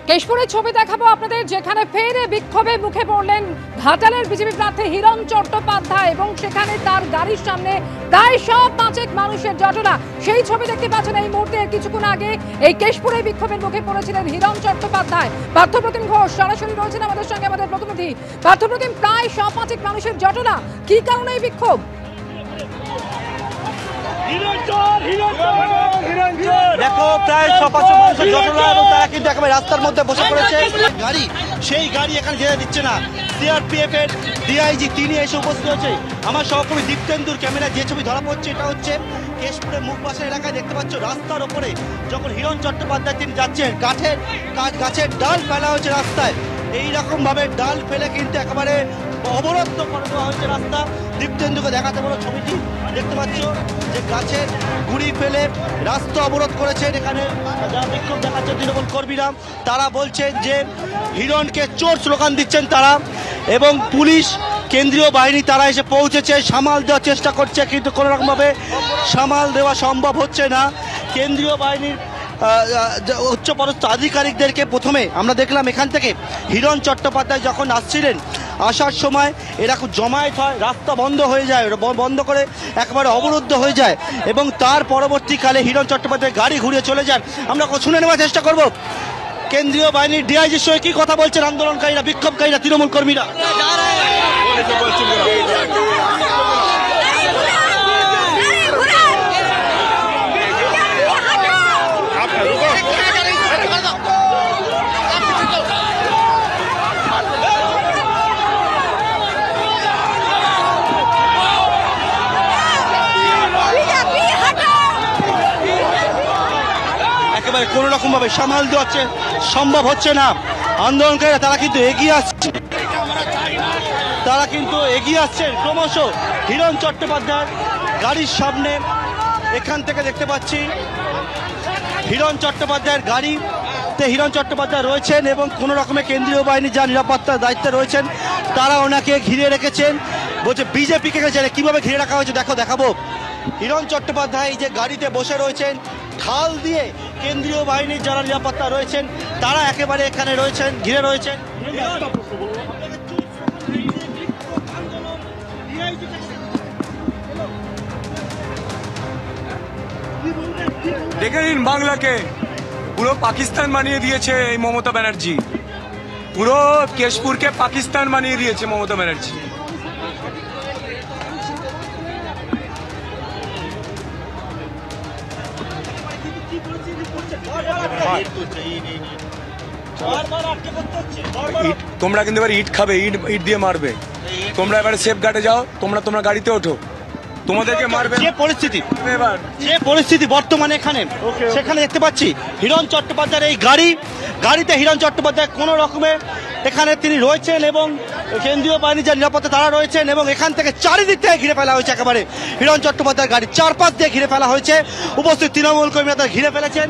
কেশপুরের ছবি দেখাবো আপনাদের, যেখানে ফের বিক্ষোভে মুখে পড়লেন ঘাটালের বিজেপি প্রার্থী হিরণ চট্টোপাধ্যায় এবং সেখানে তার গাড়ির সামনে প্রায় ৫০ মানুষের জটলা। সেই ছবি দেখতে পাচ্ছেন এই মুহূর্তে। কিছুক্ষণ আগে এই কেশপুরে বিক্ষোভের মুখে পড়েছিলেন হিরণ চট্টোপাধ্যায়। পার্থপ্রতিম ঘোষ সরাসরি রয়েছেন আমাদের সঙ্গে, আমাদের প্রতিনিধি। পার্থপ্রতিম, প্রায় ৫০ মানুষের জটলা, কি কারণে এই বিক্ষোভ? দেখো, প্রায় ৫০০ মানুষের ঘটনা এবং তারা কিন্তু একেবারে রাস্তার মধ্যে বসে পড়েছে। গাড়ি, সেই গাড়ি এখানে যেতে দিচ্ছে না। সিআরপিএফ এর ডিআইজি তিনি এসে উপস্থিত হয়েছে। আমার সহকর্মী দীপ্তেন্দুর ক্যামেরা যে ছবি ধরা পড়ছে, এটা হচ্ছে কেশপুরের মুখবাসের এলাকায়। দেখতে পাচ্ছ রাস্তার ওপরে যখন হিরণ চট্টোপাধ্যায় তিনি যাচ্ছেন, গাছের ডাল ফেলা হয়েছে রাস্তায়। এইরকম ভাবে ডাল ফেলে কিন্তু একেবারে অবরুদ্ধ করে দেওয়া হয়েছে রাস্তা। দীপ্তেন্দুকে দেখাতে বলো ছবিটি, দেখতে পাচ্ছ যে গাছের গুড়ি ফেলে রাস্তা অবরোধ করেছেন এখানে যারা বিক্ষোভ দেখাচ্ছে তৃণমূল কর্মীরা। তারা বলছেন যে হিরণকে চোর স্লোগান দিচ্ছেন তারা, এবং পুলিশ কেন্দ্রীয় বাহিনী তারা এসে পৌঁছেছে, সামাল দেওয়ার চেষ্টা করছে, কিন্তু কোনো রকমভাবে সামাল দেওয়া সম্ভব হচ্ছে না। কেন্দ্রীয় বাহিনীর উচ্চপদস্থ আধিকারিকদেরকে প্রথমে আমরা দেখলাম এখান থেকে হিরণ চট্টোপাধ্যায় যখন আসছিলেন, আসার সময় এরা খুব জমায়েত হয়, রাস্তা বন্ধ হয়ে যায়, বন্ধ করে একেবারে অবরুদ্ধ হয়ে যায়, এবং তার পরবর্তীকালে হিরণ চট্টোপাধ্যায় গাড়ি ঘুরিয়ে চলে যান। আমরা শুনে নেওয়ার চেষ্টা করব কেন্দ্রীয় বাহিনীর ডিআইজির সঙ্গে কি কথা বলছেন আন্দোলনকারীরা, বিক্ষোভকারীরা, তৃণমূল কর্মীরা। একেবারে কোনো রকম ভাবে সামাল দেওয়া সম্ভব হচ্ছে না। আন্দোলনকারীরা তারা কিন্তু এগিয়ে আসছেন ক্রমশ হিরণ চট্টোপাধ্যায় গাড়ির সামনে। এখান থেকে দেখতে পাচ্ছি হিরণ চট্টোপাধ্যায়ের গাড়িতে হিরণ চট্টোপাধ্যায় রয়েছেন, এবং কোনো রকমের কেন্দ্রীয় বাহিনী যা নিরাপত্তার দায়িত্বে রয়েছেন তারা ওনাকে ঘিরে রেখেছেন। বলছে বিজেপিকে কিভাবে ঘিরে রাখা হয়েছে দেখাবো। হিরণ চট্টোপাধ্যায় যে গাড়িতে বসে রয়েছেন, ঢাল দিয়ে কেন্দ্রীয় বাহিনীর যারা নিরাপত্তা রয়েছেন তারা একেবারে এখানে রয়েছেন, ঘিরে রয়েছেন। দেখে নিন, বাংলাকে পুরো পাকিস্তান বানিয়ে দিয়েছে এই মমতা ব্যানার্জি। পুরো কেশপুরকে পাকিস্তান বানিয়ে দিয়েছে মমতা ব্যানার্জি। তোমরা কিন্তু এবার ইট খাবে, ইট দিয়ে মারবে। তোমরা এবারে সেফ গার্ডে যাও, তোমরা গাড়িতে ওঠো, তোমাদেরকে মারবে। যে পরিস্থিতি বর্তমানে এখানে, সেখানে দেখতে পাচ্ছি হিরণ চট্টোপাধ্যায়ের এই গাড়িতে হিরণ চট্টোপাধ্যায় কোনো রকমের এখানে তিনি রয়েছেন, এবং কেন্দ্রীয় বাহিনী যা নিরাপত্তা তারা রয়েছেন, এবং এখান থেকে চারিদিক থেকে ঘিরে ফেলা হয়েছে। একেবারে হিরণ চট্টোপাধ্যায়ের গাড়ি চারপাশ দিয়ে ঘিরে ফেলা হয়েছে। উপস্থিত তৃণমূল কর্মীরা তারা ঘিরে ফেলেছেন।